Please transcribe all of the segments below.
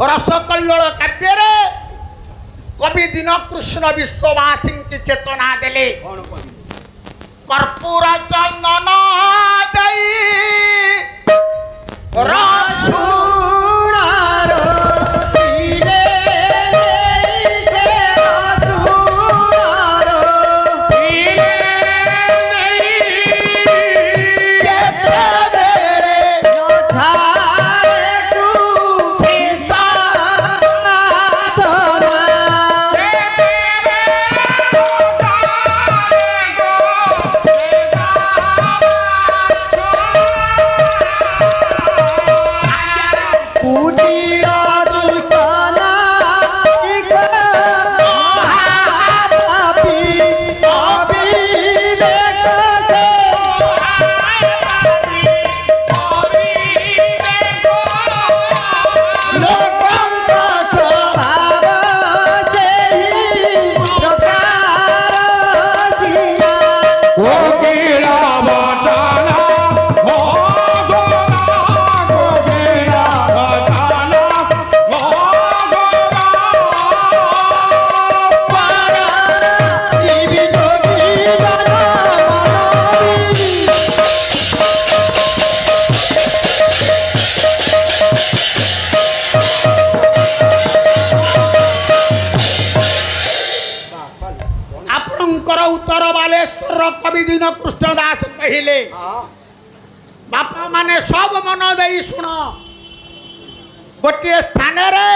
रसकल्लोल काव्य कवि दीनकृष्ण विश्ववासी की चेतना देले कर्पूर चंदन दई कवि दीनकृष्ण दास कहले बापा माने सब मन दे शुण गोटे स्थान रे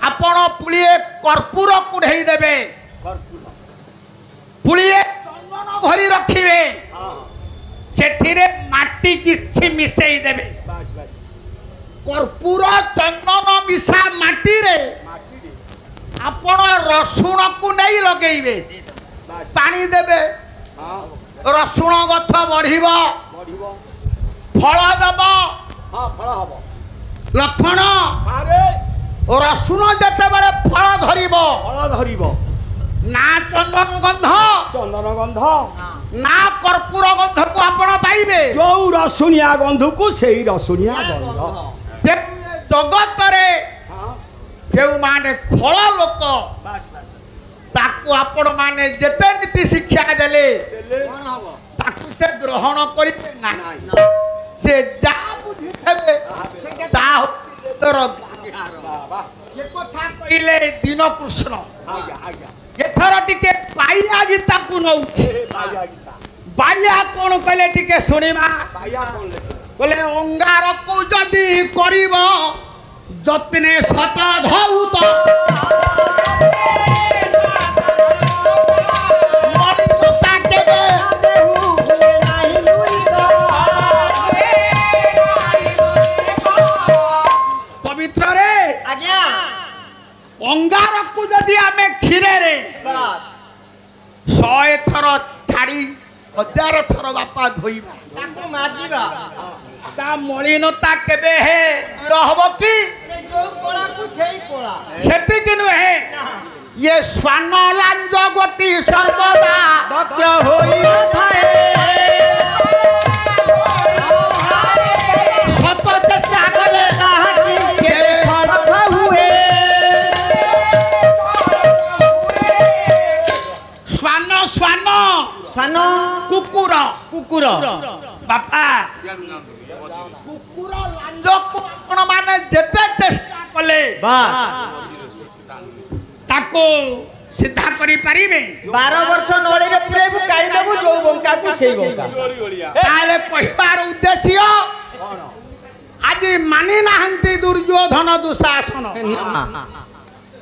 आपण पुलिए कर्पूर कुढ़ई देबे पुलिए चंदन घरी रखिबे सेथिरे माटी किछि मिसई देबे कर्पूर चंदन मिसा माटी रे आपण रसुण को नहीं लगेइबे पानी देबे रसुण गछ बढ़िबो फल देबो लक्षण रसुण जते बेले फल धरिबो ना चंदन गंध ना कर्पूर गंध को आपण पाइबे जो रसुनिया गंध को सेही रसुनिया गंध जगत रे जेउ माने फल लोक ताकू आपण माने जेते नीति शिक्षा देले ताकू से ग्रहण करिते ना से जा बुझी हेबे ता तोर ये कथा कइले दीनकृष्ण एथर टिके पाइया गीता को नउछि बाया कोन कहले टिके सुनिमा बोले अंगार को जदी करिवो जतने सत धौत पवित्र रे आज्ञा अंगार को जदि आमे खीरे रे 100 थर छाड़ी 1000 थर बापा धोइबा ताको माजिबा ता मलिनता केबे हे दूर हबो की जो कोला को सेही कोला सेति किनु हे ये स्वान लांज गोटी सर्वदा वक्र होई थाए सत चेष्टा करे कहा कि के फल हुए स्वान स्वान स्वान कुकुर कुकुर बापा कुकुर लांज को आपण माने जेते चेष्टा कले ताको सिद्धा करी पारिबे 12 वर्ष नळी रे पुरेबु काई देबु जो बंका को सेही बंका ताले कहिबार उद्देश्य आज मानि नाहंती दुर्योधन दुशासन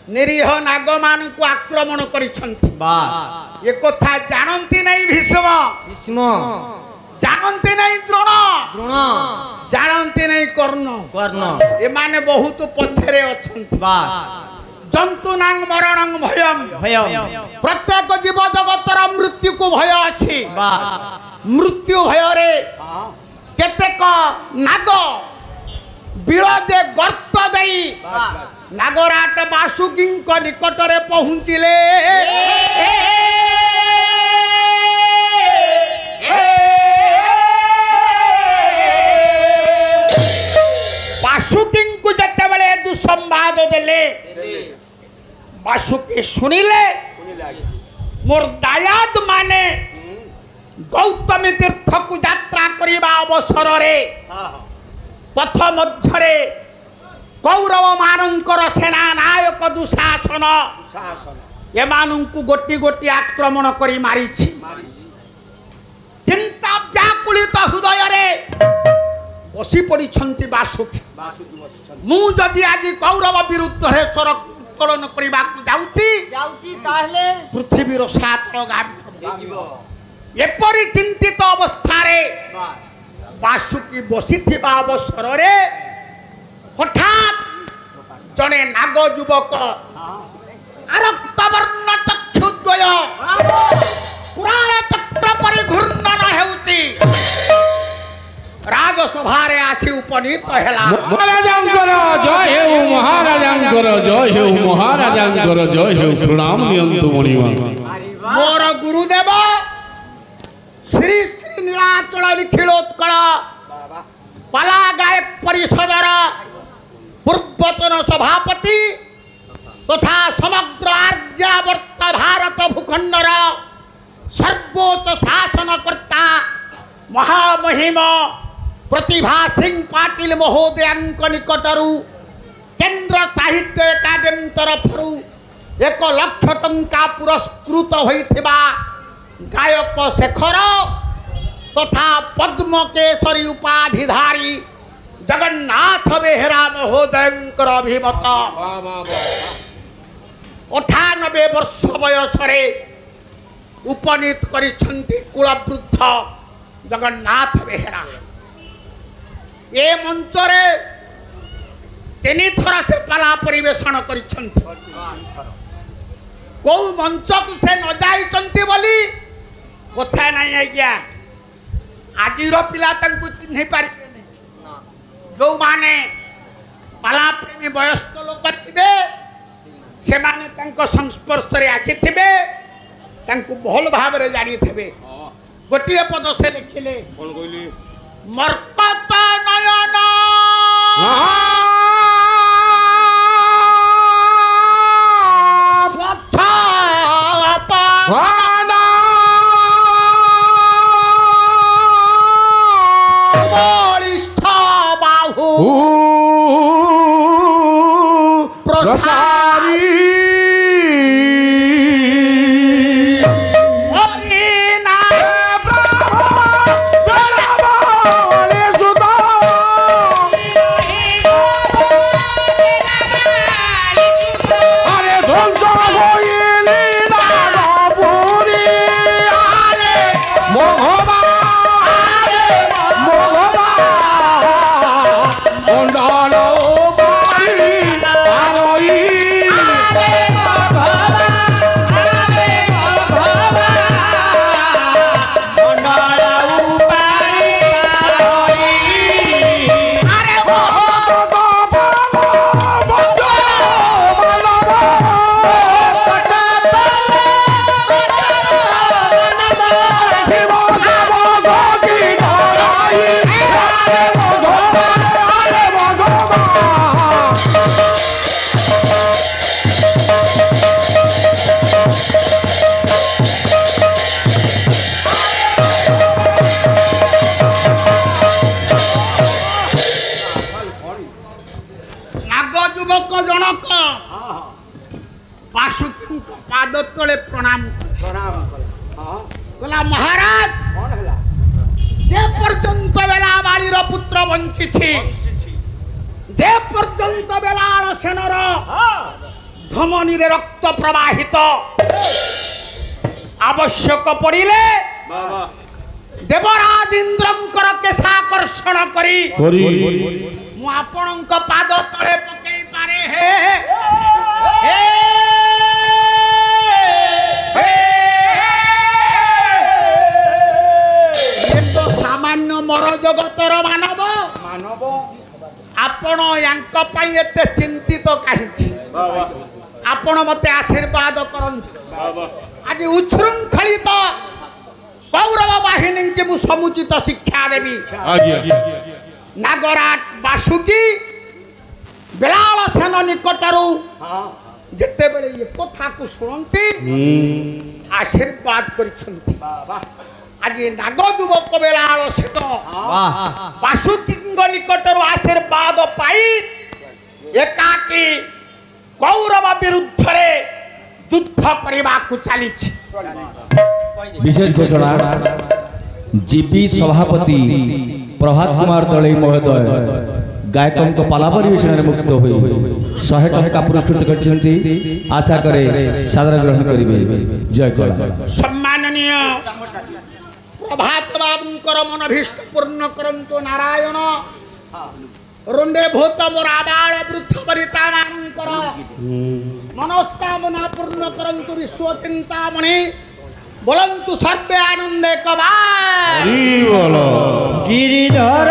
निरीह नाग मान को आक्रमण करिसंती बास ये कथा जानंती नहीं भीष्म जानती नहीं द्रोण जानती नहीं कर्ण ए माने बहुत पछरे अछंती जंतु नांग मरणं भयम प्रत्येक जीव जगतर मृत्यु को भय अच्छी मृत्यु भय रे केतेक नाग बिलजे गर्त दई नागराट बासुकी निकट रे पहुंचिले बासुकी को जते बेले देले बासुकी शुणिले मोर दायाद माने गौतमी तीर्थ को यात्रा करने अवसर पथ मध्य कौरव मानकर सेना नायक दुशासन एमानंकु गोटी गोटी आक्रमण करी मारी चिंता व्याकुलित हृदय रे बसी पड़ी बासुकी मु जदि आज कौरव विरुद्ध रे स्वर उत्तोलन करने जाऊँगी पृथ्वीर सात एपरी चिंतित अवस्था बासुकी बसी अवसर हठात जड़े नाग युवक आरक्तवर्ण चक्षुद्वय पुराण चक्र परिघूर्णन हेउची राजसभा आसी उपनीत हेला महाराजांकर जय हेउ महाराजांकर जय हेउ महाराजांकर जय हेउ प्रणाम नियंतु मणिमा मोर गुरुदेव श्री श्री नीलाचल निखिलोत्कल पाला गायक परिषदर पूर्वतन सभापति तथा समग्र आर्यावर्त भारत भूखंडर सर्वोच्च शासनकर्ता महामहिम प्रतिभा सिंह पाटिल महोदयांक निकटरू केंद्र साहित्य एकाडेमी तरफरू 1 लाख टंका पुरस्कृत होइथिबा गायक शेखर तथा पद्म केसरी उपाधिधारी जगन्नाथ बेहेरा महोदयंकर अभिमत 98 वर्ष बयस उपनीत करिछंती कुलवृद्ध जगन्नाथ बेहेरा ए मंच रे 3 थर से पाला परिवेशन करिछंती को मंच को से न जाइछंती बोली कथा नहीं आज्ञा आजिर पिला तंकु चिन्हि पारिबे नहीं जो माने पाला प्रेमी वयस्क लोक थिबे से माने तंको संस्पर्श रे आसीथिबे तंकु भल भाव रे जानी थिबे गोटिए पद से लिखिले कोन कहली मर्कत नयन स्वच्छ पाना बलिष्ठ बाहु प्रसारी पाद तले प्रणाम कला महाराज जे पर्यंत बेला बाड़ीर पुत्र बंची जे पर्यंत बेलाल सेनर धमनी रे रक्त प्रवाहित आवश्यक पड़िले देवराज इंद्रंकर केशाकर्षण करी मु आपणक पाद तले पकई पारे हे सामान्य मर जगतर मानव आपण यांक पई एते चिंतित काहे आपण मते आशीर्वाद करंतु आज उच्छृंखलित कौरव बाहिनी के मु समुचित शिक्षा देवी नागराज बासुकी बेलाल सेन ମନ ନିକଟରୁ ଯେତେବେଳେ ଏ କଥାକୁ ଶୁଣନ୍ତି ଆଶୀର୍ବାଦ କରିଛନ୍ତି। ଆଜି ନାଗ ଯୁବକ ବେଳାଳ ସେତ ବାସୁକୀଙ୍କ ନିକଟରୁ ଆଶୀର୍ବାଦ ପାଇ ଏକାକୀ କୌରବ ବିରୁଦ୍ଧରେ ଯୁଦ୍ଧ କରିବାକୁ ଚାଲିଛି। विशेष घोषणा जीपी सभापति प्रभात कुमार दलई महोदय गायकों को पाला परिवेशन में मुक्त हुई 100 टंका पुरस्कृत करछन्ती आशा करे सादर ग्रहण करिवे। जय कला सम्माननीय प्रभात बाबूंकर मनभीष्ट पूर्ण करंतु नारायण रुंडे भूत मोराबाल वृद्ध वरिता मानकर मनोस्कामना पूर्ण करंतु विश्व चिंतामणि बोलंतु सर्वे आनंदे कबार गिरिधर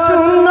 सुंदर